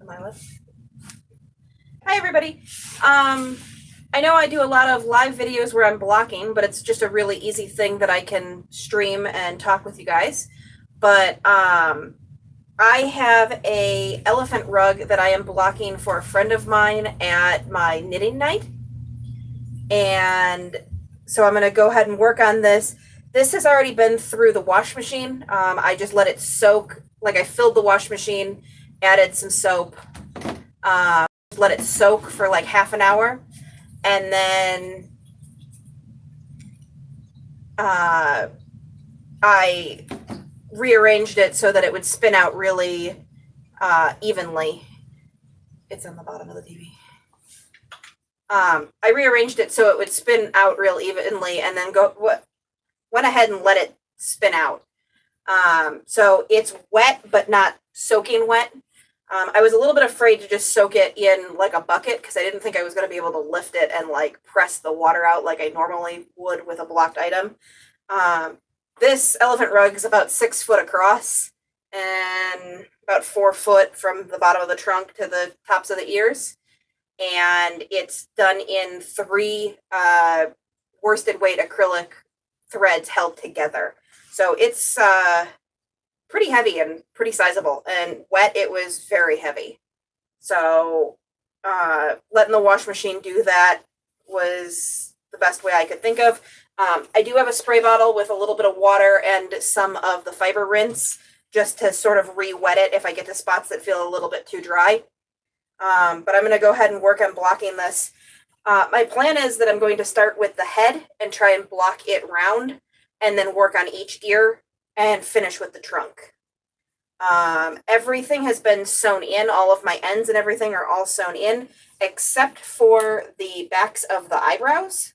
Am I live? Hi, everybody. I know I do a lot of live videos where I'm blocking, but it's just a really easy thing that I can stream and talk with you guys. But I have a elephant rug that I am blocking for a friend of mine at my knitting night. And so I'm going to go ahead and work on this. This has already been through the wash machine. I just let it soak. Like I filled the wash machine, added some soap, let it soak for like half an hour, and then I rearranged it so that it would spin out really evenly. It's on the bottom of the TV. I rearranged it so it would spin out real evenly, and then went ahead and let it spin out. So it's wet, but not soaking wet. I was a little bit afraid to just soak it in like a bucket because I didn't think I was going to be able to lift it and like press the water out like I normally would with a blocked item. This elephant rug is about 6 foot across and about 4 foot from the bottom of the trunk to the tops of the ears. And it's done in 3 worsted weight acrylic threads held together. So it's pretty heavy and pretty sizable, and wet it was very heavy. So letting the wash machine do that was the best way I could think of. I do have a spray bottle with a little bit of water and some of the fiber rinse just to sort of re-wet it if I get to spots that feel a little bit too dry. But I'm going to go ahead and work on blocking this. My plan is that I'm going to start with the head and try and block it round, and then work on each ear and finish with the trunk. Everything has been sewn in. All of my ends and everything are all sewn in, except for the backs of the eyebrows.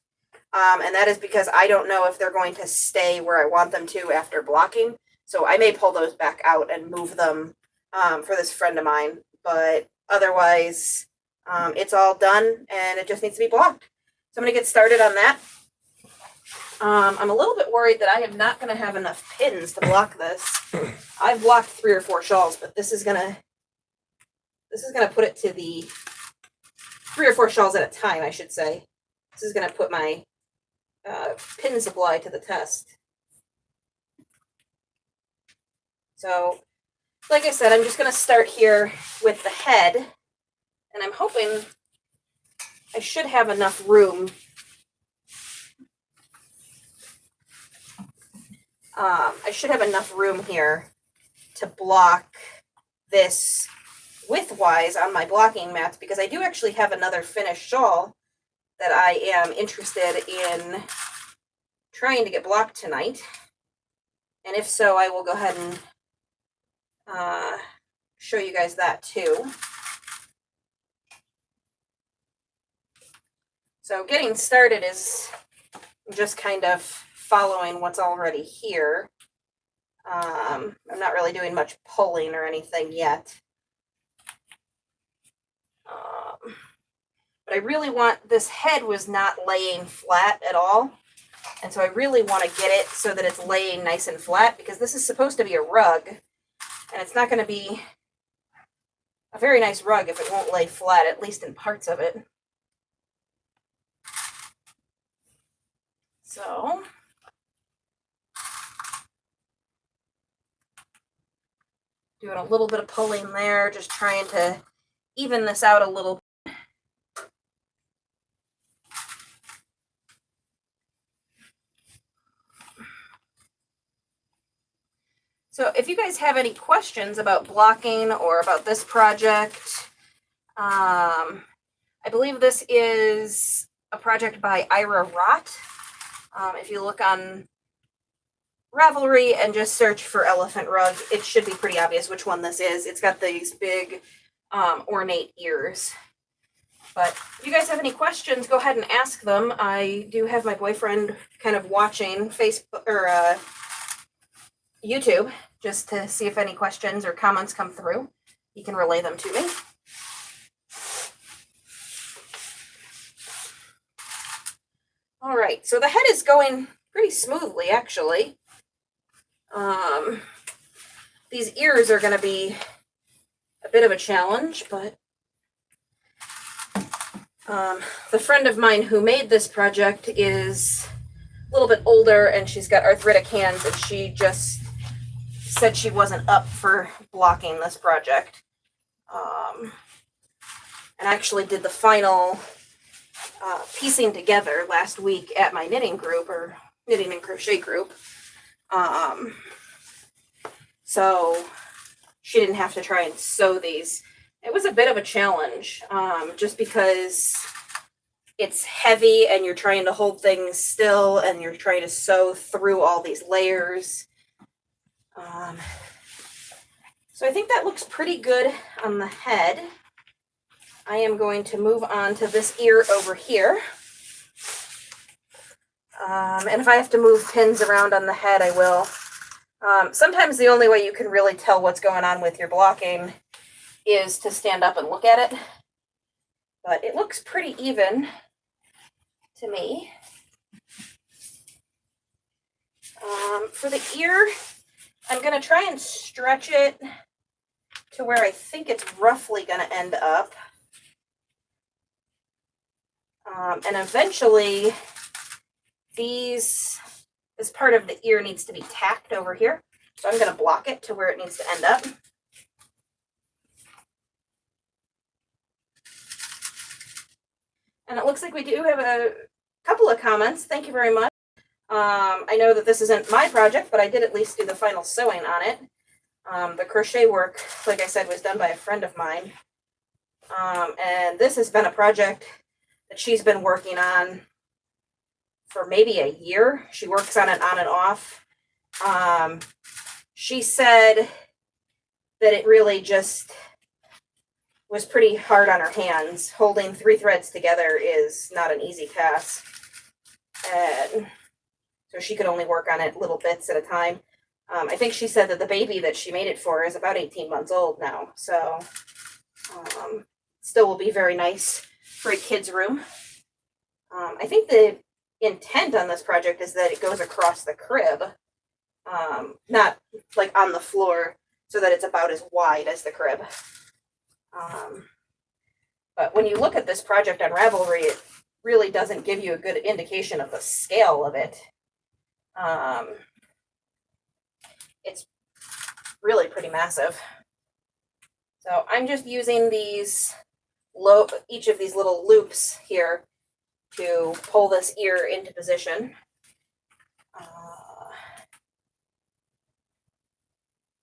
And that is because I don't know if they're going to stay where I want them to after blocking. So I may pull those back out and move them for this friend of mine. But otherwise, it's all done and it just needs to be blocked. So I'm going to get started on that. I'm a little bit worried that I am not going to have enough pins to block this. I've blocked 3 or 4 shawls, but this is gonna put it to the 3 or 4 shawls at a time, I should say. This is gonna put my pin supply to the test. So, like I said, I'm just gonna start here with the head, and I'm hoping I should have enough room. I should have enough room here to block this widthwise on my blocking mats, because I do actually have another finished shawl that I am interested in trying to get blocked tonight. And if so, I will go ahead and show you guys that too. So getting started is just kind of following what's already here. I'm not really doing much pulling or anything yet. But I really want, this head was not laying flat at all. And so I really want to get it so that it's laying nice and flat, because this is supposed to be a rug. And it's not going to be a very nice rug if it won't lay flat, at least in parts of it. So doing a little bit of pulling there, just trying to even this out a little. So if you guys have any questions about blocking or about this project, I believe this is a project by Ira Rott. If you look on Ravelry and just search for elephant rug, it should be pretty obvious which one this is. It's got these big ornate ears. But if you guys have any questions, go ahead and ask them. I do have my boyfriend kind of watching Facebook or YouTube just to see if any questions or comments come through. He can relay them to me. All right, so the head is going pretty smoothly, actually. These ears are going to be a bit of a challenge, but the friend of mine who made this project is a little bit older and she's got arthritic hands, and she just said she wasn't up for blocking this project. And actually did the final piecing together last week at my knitting group, or knitting and crochet group. So she didn't have to try and sew these. It was a bit of a challenge, just because it's heavy and you're trying to hold things still and you're trying to sew through all these layers. So I think that looks pretty good on the head. I am going to move on to this ear over here. And if I have to move pins around on the head, I will. Sometimes the only way you can really tell what's going on with your blocking is to stand up and look at it. But it looks pretty even to me. For the ear, I'm going to try and stretch it to where I think it's roughly going to end up. And eventually, this part of the ear needs to be tacked over here. So I'm going to block it to where it needs to end up. And it looks like we do have a couple of comments. Thank you very much. I know that this isn't my project, but I did at least do the final sewing on it. The crochet work, like I said, was done by a friend of mine. And this has been a project that she's been working on for maybe a year. She works on it on and off. She said that it really just was pretty hard on her hands. Holding 3 threads together is not an easy task. And so she could only work on it little bits at a time. I think she said that the baby that she made it for is about 18 months old now. So still will be very nice for a kid's room. I think the intent on this project is that it goes across the crib, not like on the floor, so that it's about as wide as the crib. But when you look at this project on Ravelry, it really doesn't give you a good indication of the scale of it. It's really pretty massive. So I'm just using each of these little loops here to pull this ear into position.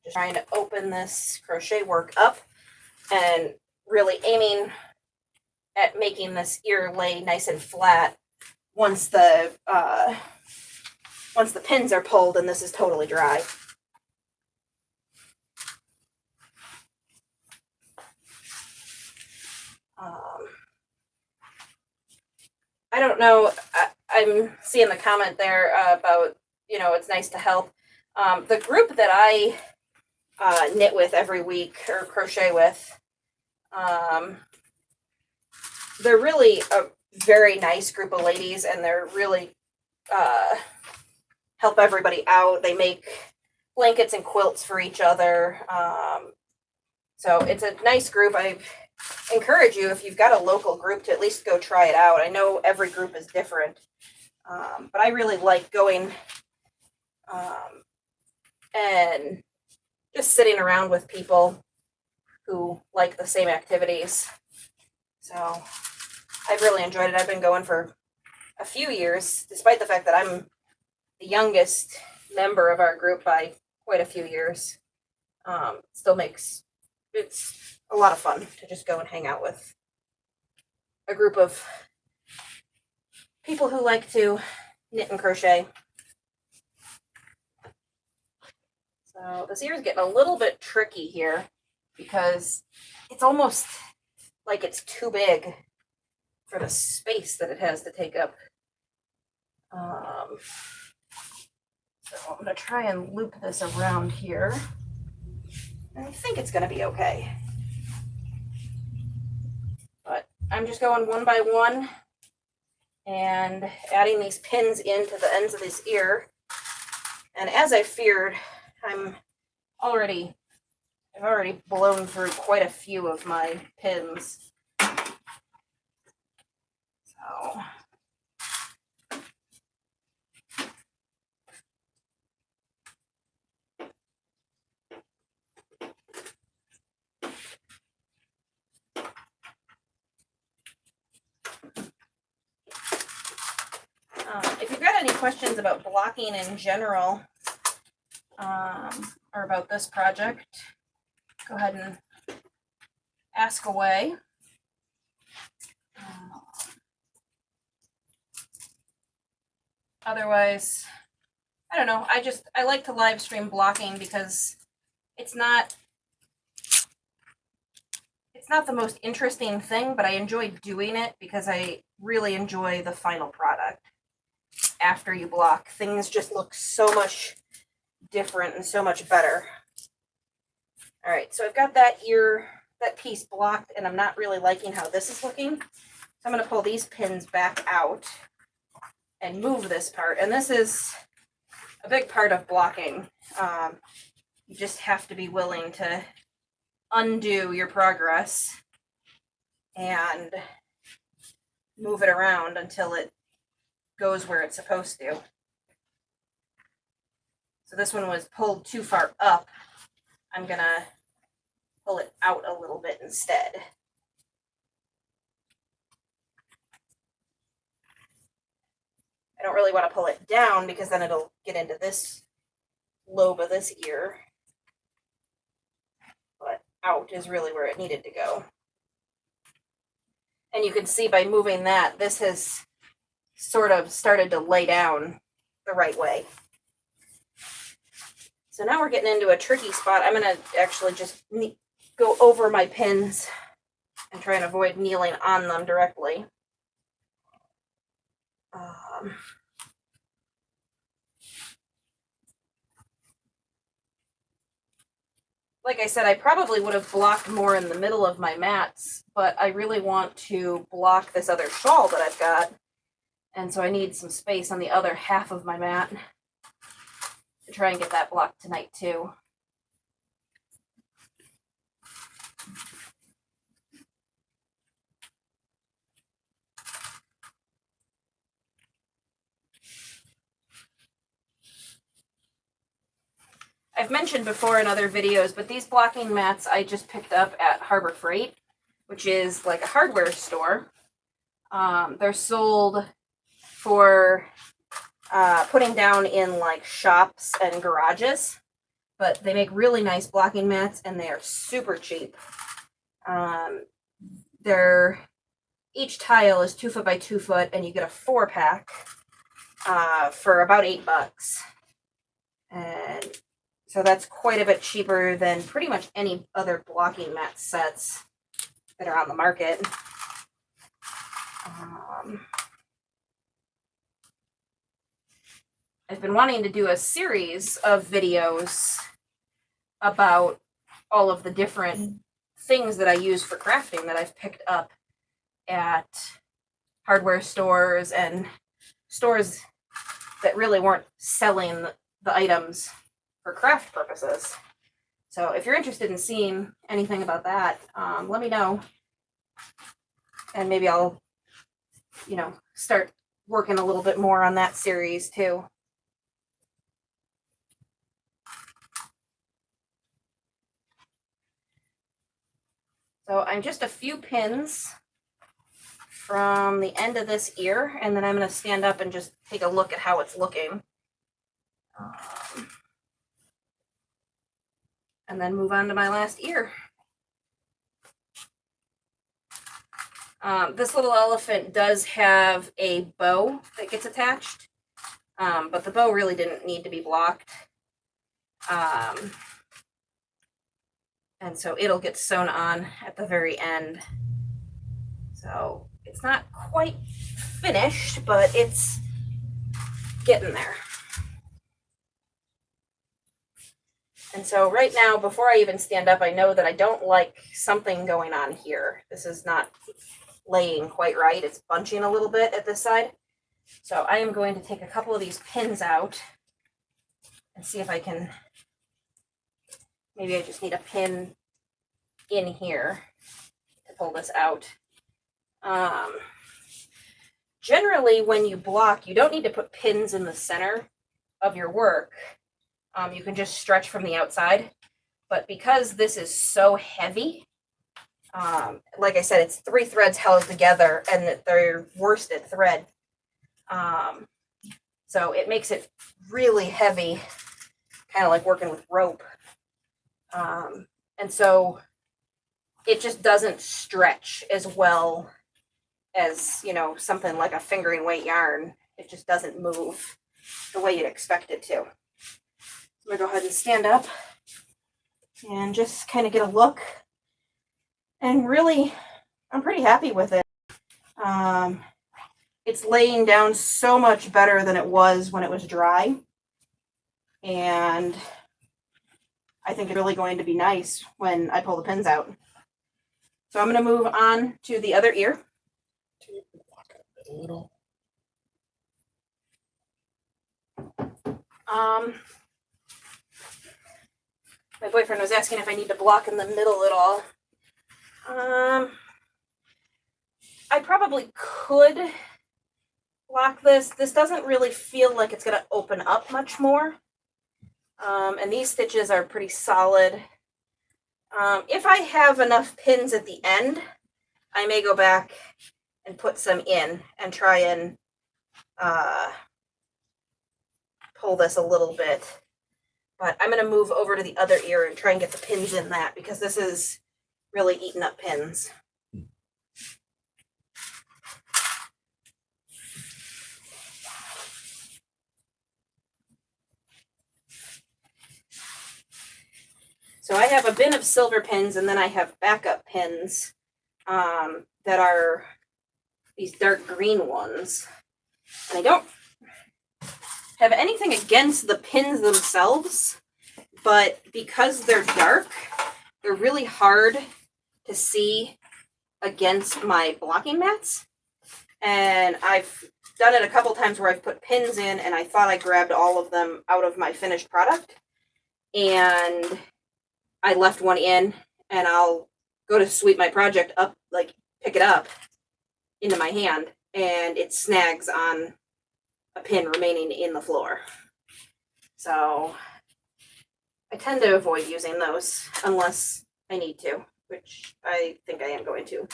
Just trying to open this crochet work up and really aiming at making this ear lay nice and flat once the pins are pulled and this is totally dry. I don't know. I'm seeing the comment there about, it's nice to help. The group that I knit with every week or crochet with, they're really a very nice group of ladies, and they're really help everybody out. They make blankets and quilts for each other. So it's a nice group. I encourage you, if you've got a local group, to at least go try it out. I know every group is different, but I really like going and just sitting around with people who like the same activities. So I've really enjoyed it. I've been going for a few years, despite the fact that I'm the youngest member of our group by quite a few years. It's a lot of fun to just go and hang out with a group of people who like to knit and crochet. So this ear is getting a little bit tricky here because it's almost like it's too big for the space that it has to take up. So I'm going to try and loop this around here. I think it's going to be okay. But I'm just going one by one and adding these pins into the ends of this ear. And as I feared, I'm already I've already blown through quite a few of my pins. So if you've got any questions about blocking in general, or about this project, go ahead and ask away. Otherwise, I don't know. I like to live stream blocking because it's not the most interesting thing, but I enjoy doing it because I really enjoy the final product. After you block, things just look so much different and so much better. All right, so I've got that piece blocked, and I'm not really liking how this is looking. So I'm going to pull these pins back out and move this part. And this is a big part of blocking. You just have to be willing to undo your progress and move it around until it goes where it's supposed to. So this one was pulled too far up. I'm gonna pull it out a little bit instead. I don't really want to pull it down because then it'll get into this lobe of this ear. But out is really where it needed to go. And you can see by moving that, this has sort of started to lay down the right way. So now we're getting into a tricky spot. I'm going to actually just go over my pins and try and avoid kneeling on them directly. Like I said, I probably would have blocked more in the middle of my mats, but I really want to block this other shawl that I've got. And so I need some space on the other half of my mat to try and get that blocked tonight too. I've mentioned before in other videos, but these blocking mats I just picked up at Harbor Freight, which is like a hardware store. They're sold for putting down in like shops and garages, but they make really nice blocking mats and they are super cheap. Each tile is 2 foot by 2 foot, and you get a 4-pack for about $8. And so that's quite a bit cheaper than pretty much any other blocking mat sets that are on the market. I've been wanting to do a series of videos about all of the different things that I use for crafting that I've picked up at hardware stores and stores that really weren't selling the items for craft purposes. So if you're interested in seeing anything about that, let me know. And maybe I'll, start working a little bit more on that series too. So I'm just a few pins from the end of this ear, and then I'm going to stand up and just take a look at how it's looking. And then move on to my last ear. This little elephant does have a bow that gets attached, but the bow really didn't need to be blocked. And so it'll get sewn on at the very end. So it's not quite finished, but it's getting there. And so right now, before I even stand up, I know that I don't like something going on here. This is not laying quite right. It's bunching a little bit at this side. So I am going to take a couple of these pins out and see if I can maybe I just need a pin in here to pull this out. Generally, when you block, you don't need to put pins in the center of your work. You can just stretch from the outside. But because this is so heavy, like I said, it's 3 threads held together and they're worsted thread. So it makes it really heavy, kind of like working with rope. And so it just doesn't stretch as well as, you know, something like a fingering weight yarn. It just doesn't move the way you'd expect it to. So I'm going to go ahead and stand up and just kind of get a look. And really, I'm pretty happy with it. It's laying down so much better than it was when it was dry. And I think it's really going to be nice when I pull the pins out. So I'm going to move on to the other ear. A little. My boyfriend was asking if I need to block in the middle at all. I probably could block this. This doesn't really feel like it's going to open up much more. And these stitches are pretty solid. If I have enough pins at the end, I may go back and put some in and try and pull this a little bit. But I'm going to move over to the other ear and try and get the pins in that, because this is really eating up pins. So I have a bin of silver pins, and then I have backup pins that are these dark green ones. And I don't have anything against the pins themselves, but because they're dark, they're really hard to see against my blocking mats. And I've done it a couple times where I've put pins in and I thought I grabbed all of them out of my finished product, and I left one in, and I'll go to sweep my project up, like pick it up into my hand, and it snags on a pin remaining in the floor. So I tend to avoid using those unless I need to, which I think I am going to.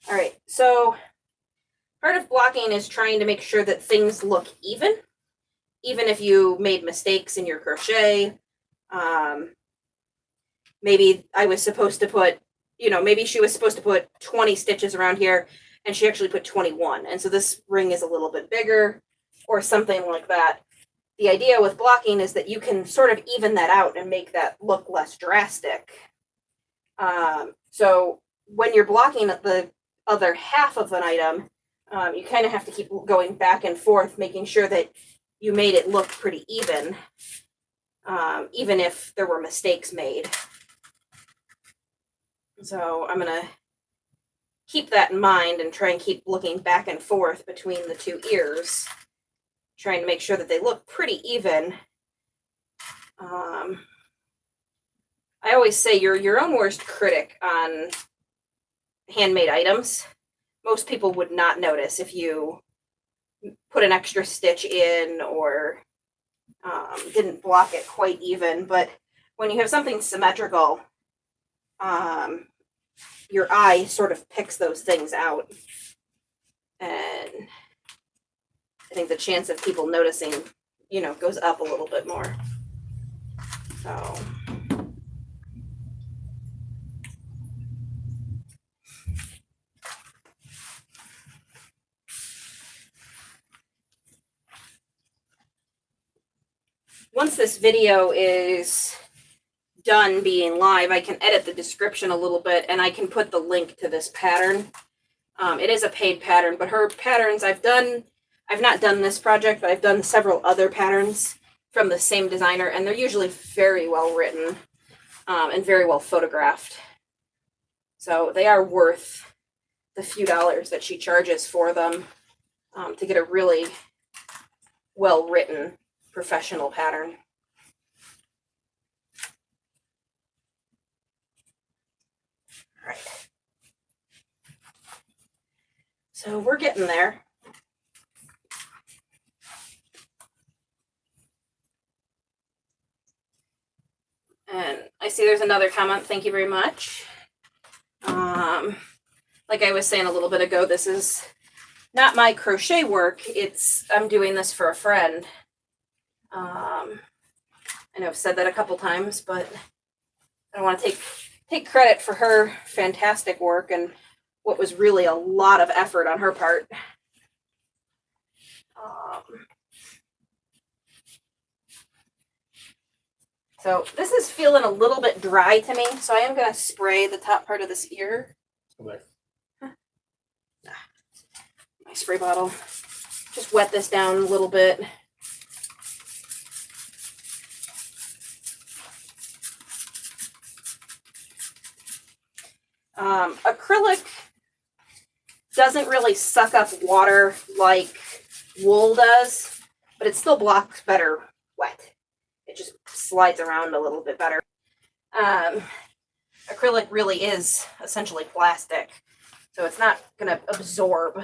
All right, so part of blocking is trying to make sure that things look even if you made mistakes in your crochet. Maybe I was supposed to put, maybe she was supposed to put 20 stitches around here and she actually put 21. And so this ring is a little bit bigger or something like that. The idea with blocking is that you can sort of even that out and make that look less drastic. So when you're blocking the other half of an item, you kind of have to keep going back and forth, making sure that you made it look pretty even, even if there were mistakes made. So I'm going to keep that in mind and try and keep looking back and forth between the two ears, trying to make sure that they look pretty even. I always say you're your own worst critic on handmade items. Most people would not notice if you put an extra stitch in or didn't block it quite even. But when you have something symmetrical, your eye sort of picks those things out. And I think the chance of people noticing, goes up a little bit more. So once this video is done being live, I can edit the description a little bit and I can put the link to this pattern. It is a paid pattern, but her patterns I've not done this project, but I've done several other patterns from the same designer, and they're usually very well written and very well photographed. So they are worth the few dollars that she charges for them to get a really well-written professional pattern. All right. So we're getting there. And I see there's another comment. Thank you very much. Like I was saying a little bit ago, this is not my crochet work. I'm doing this for a friend. I know I've said that a couple times, but I want to take credit for her fantastic work and what was really a lot of effort on her part. So this is feeling a little bit dry to me, so I am going to spray the top part of this ear. Okay. My spray bottle. Just wet this down a little bit. Acrylic doesn't really suck up water like wool does, but it still blocks better wet. It just slides around a little bit better. Acrylic really is essentially plastic, so it's not going to absorb,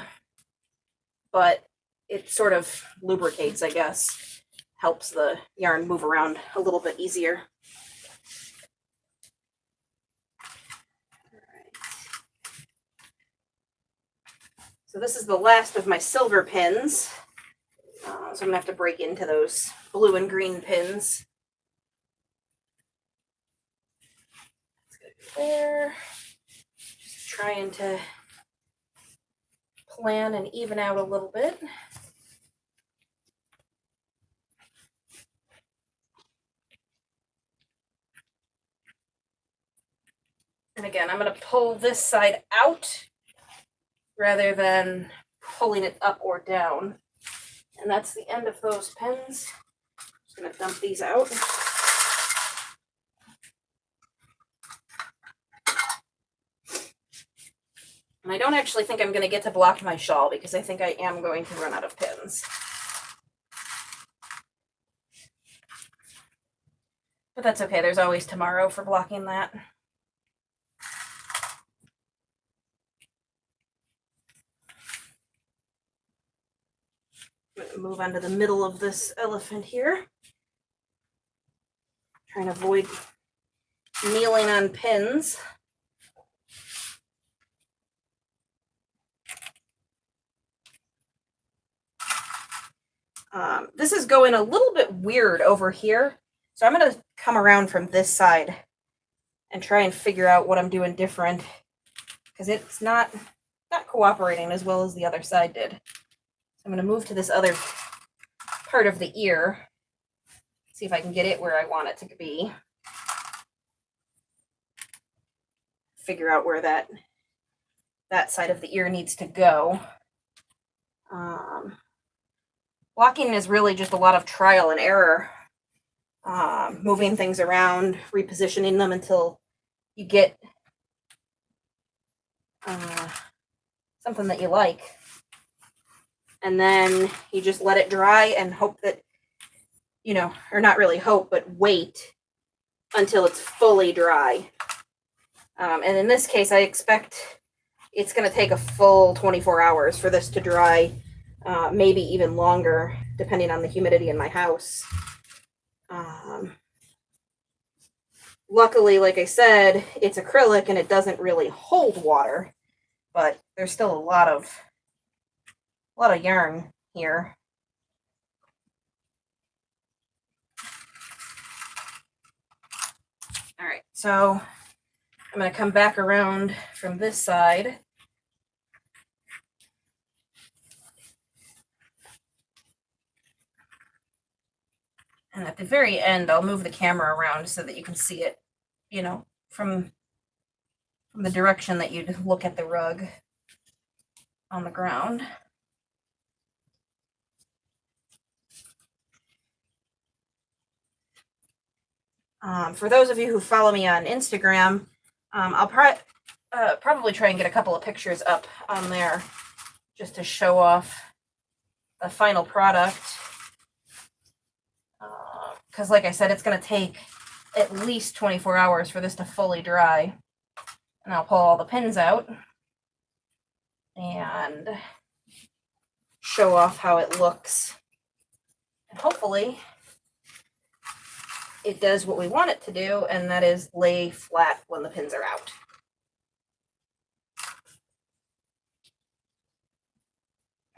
but it sort of lubricates, I guess. Helps the yarn move around a little bit easier. So this is the last of my silver pins. So I'm going to have to break into those blue and green pins. There. Just trying to plan and even out a little bit. And again, I'm going to pull this side out rather than pulling it up or down. And that's the end of those pins. Just going to dump these out. And I don't actually think I'm going to get to block my shawl because I think I am going to run out of pins. But that's okay. There's always tomorrow for blocking that. I'm going to move on to the middle of this elephant here. Trying to avoid kneeling on pins. This is going a little bit weird over here. So I'm going to come around from this side and try and figure out what I'm doing different, because it's not cooperating as well as the other side did. So I'm going to move to this other part of the ear, see if I can get it where I want it to be. Figure out where that side of the ear needs to go. Blocking is really just a lot of trial and error. Moving things around, repositioning them until you get something that you like. And then you just let it dry and hope that, or not really hope, but wait until it's fully dry. And in this case, I expect it's going to take a full 24 hours for this to dry, maybe even longer, depending on the humidity in my house. Luckily, like I said, it's acrylic and it doesn't really hold water, but there's still a lot of yarn here. All right, so I'm going to come back around from this side. And at the very end, I'll move the camera around so that you can see it, from the direction that you'd look at the rug on the ground. For those of you who follow me on Instagram, I'll probably try and get a couple of pictures up on there just to show off the final product. Because like I said, it's going to take at least 24 hours for this to fully dry. And I'll pull all the pins out and show off how it looks. And hopefully it does what we want it to do, and that is lay flat when the pins are out.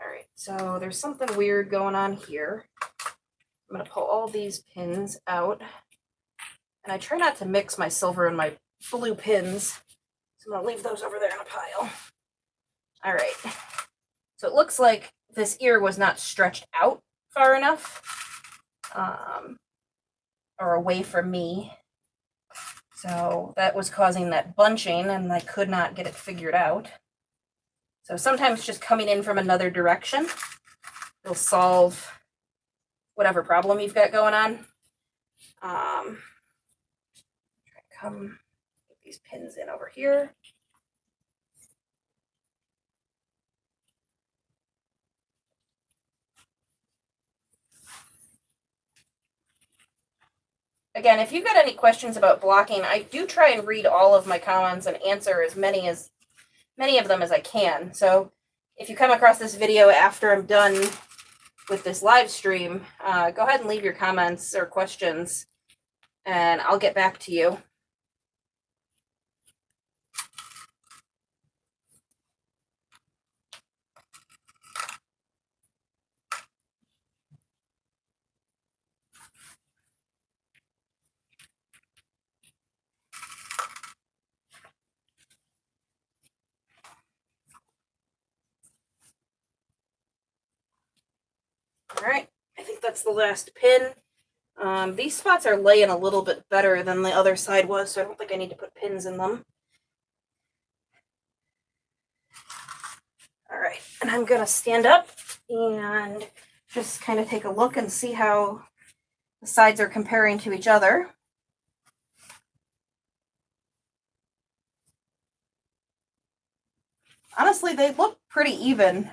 All right, so there's something weird going on here. I'm going to pull all these pins out. And I try not to mix my silver and my blue pins. So I'm going to leave those over there in a pile. All right. So it looks like this ear was not stretched out far enough. Or away from me. So that was causing that bunching, and I could not get it figured out. So sometimes just coming in from another direction will solve whatever problem you've got going on. Come get these pins in over here. Again, if you've got any questions about blocking, I do try and read all of my comments and answer as many of them as I can. So if you come across this video after I'm done with this live stream, go ahead and leave your comments or questions, and I'll get back to you. All right, I think that's the last pin. These spots are laying a little bit better than the other side was, so I don't think I need to put pins in them. All right, and I'm gonna stand up and just kind of take a look and see how the sides are comparing to each other. Honestly, they look pretty even.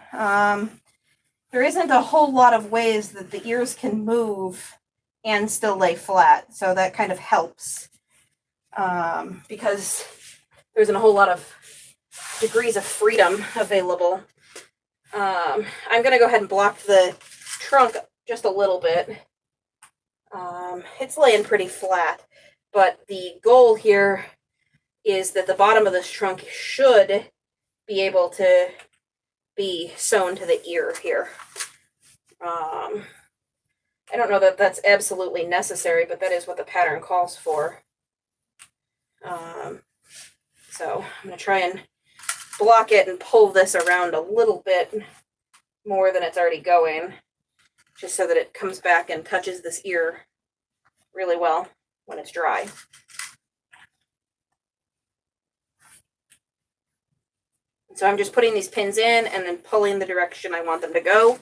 There isn't a whole lot of ways that the ears can move and still lay flat, so that kind of helps, because there isn't a whole lot of degrees of freedom available. I'm going to go ahead and block the trunk just a little bit. It's laying pretty flat, but the goal here is that the bottom of this trunk should be able to be sewn to the ear here. I don't know that that's absolutely necessary, but that is what the pattern calls for. So I'm going to try and block it and pull this around a little bit more than it's already going, just so that it comes back and touches this ear really well when it's dry. So I'm just putting these pins in and then pulling the direction I want them to go,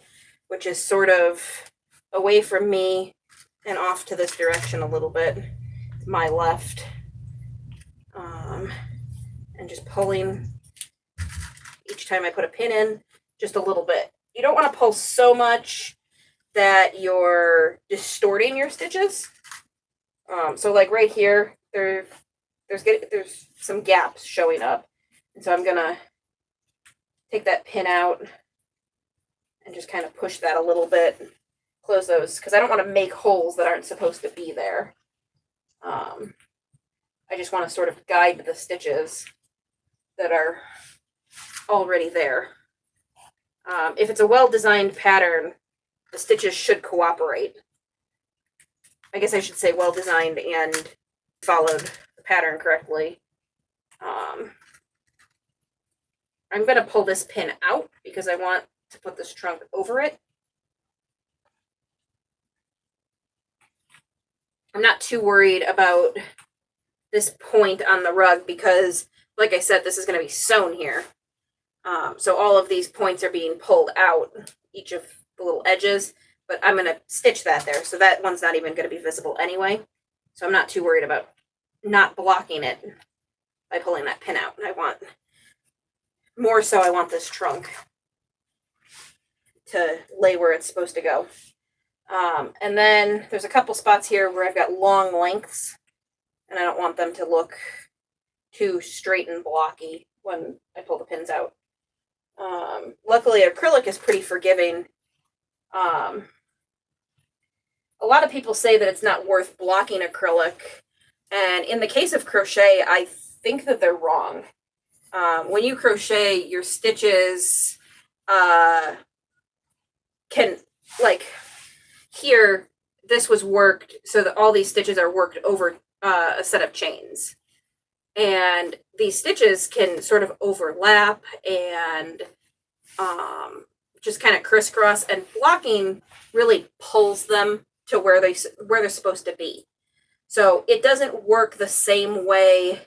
which is sort of away from me and off to this direction a little bit, my left. And just pulling each time I put a pin in, just a little bit. You don't want to pull so much that you're distorting your stitches. So like right here, there's some gaps showing up. And so I'm going to take that pin out and just kind of push that a little bit, close those, because I don't want to make holes that aren't supposed to be there. I just want to sort of guide the stitches that are already there. If it's a well-designed pattern, the stitches should cooperate. I guess I should say well-designed and followed the pattern correctly. I'm going to pull this pin out because I want to put this trunk over it. I'm not too worried about this point on the rug because, like I said, this is going to be sewn here. So all of these points are being pulled out, each of the little edges, but I'm going to stitch that there. So that one's not even going to be visible anyway. So I'm not too worried about not blocking it by pulling that pin out. I want this trunk to lay where it's supposed to go. And then there's a couple spots here where I've got long lengths, and I don't want them to look too straight and blocky when I pull the pins out. Luckily, acrylic is pretty forgiving. A lot of people say that it's not worth blocking acrylic, and in the case of crochet, I think that they're wrong. When you crochet, your stitches can, like, here, this was worked so that all these stitches are worked over a set of chains. And these stitches can sort of overlap and just kind of crisscross, and blocking really pulls them to where they're supposed to be. So it doesn't work the same way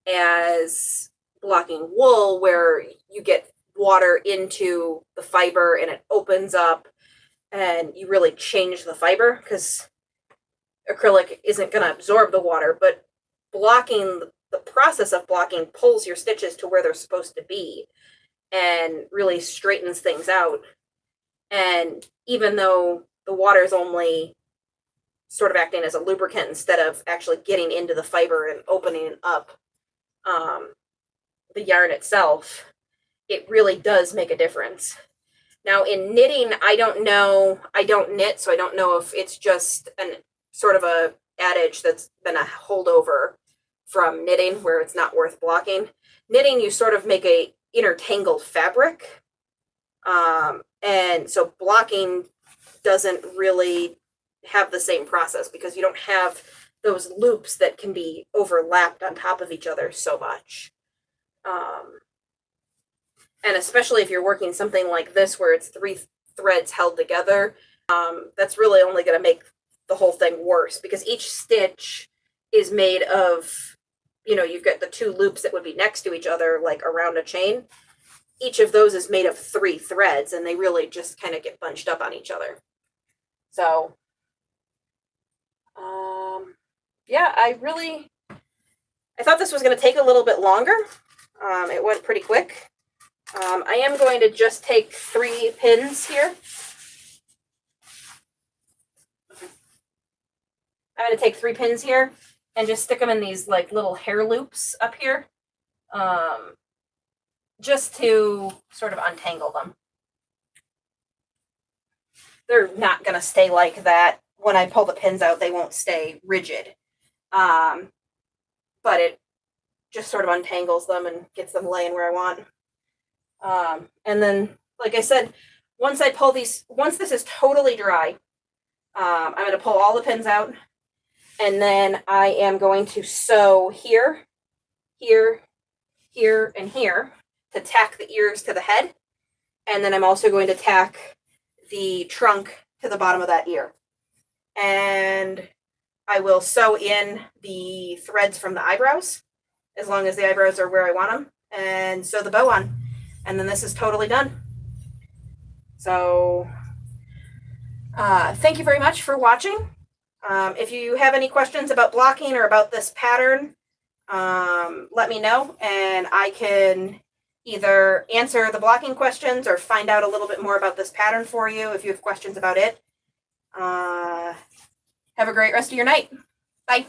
as blocking wool, where you get water into the fiber and it opens up and you really change the fiber, because acrylic isn't going to absorb the water. But blocking, the process of blocking pulls your stitches to where they're supposed to be and really straightens things out. And even though the water is only sort of acting as a lubricant instead of actually getting into the fiber and opening up the yarn itself, it really does make a difference. Now in knitting, I don't know, I don't knit, so I don't know if it's just an sort of a adage that's been a holdover from knitting where it's not worth blocking. Knitting, you sort of make a intertangled fabric. And so blocking doesn't really have the same process, because you don't have those loops that can be overlapped on top of each other so much. And especially if you're working something like this where it's 3 threads held together, that's really only going to make the whole thing worse, because each stitch is made of, you've got the 2 loops that would be next to each other, like around a chain. Each of those is made of 3 threads, and they really just kind of get bunched up on each other. So, yeah, I thought this was going to take a little bit longer. It went pretty quick. I am going to just take 3 pins here. I'm going to take 3 pins here and just stick them in these like little hair loops up here, just to sort of untangle them. They're not going to stay like that. When I pull the pins out, they won't stay rigid. But it just sort of untangles them and gets them laying where I want. And then, like I said, once this is totally dry, I'm going to pull all the pins out, and then I am going to sew here, here, here, and here to tack the ears to the head. And then I'm also going to tack the trunk to the bottom of that ear. And I will sew in the threads from the eyebrows, as long as the eyebrows are where I want them, and sew the bow on. And then this is totally done. So thank you very much for watching. If you have any questions about blocking or about this pattern, let me know, and I can either answer the blocking questions or find out a little bit more about this pattern for you if you have questions about it. Have a great rest of your night. Bye.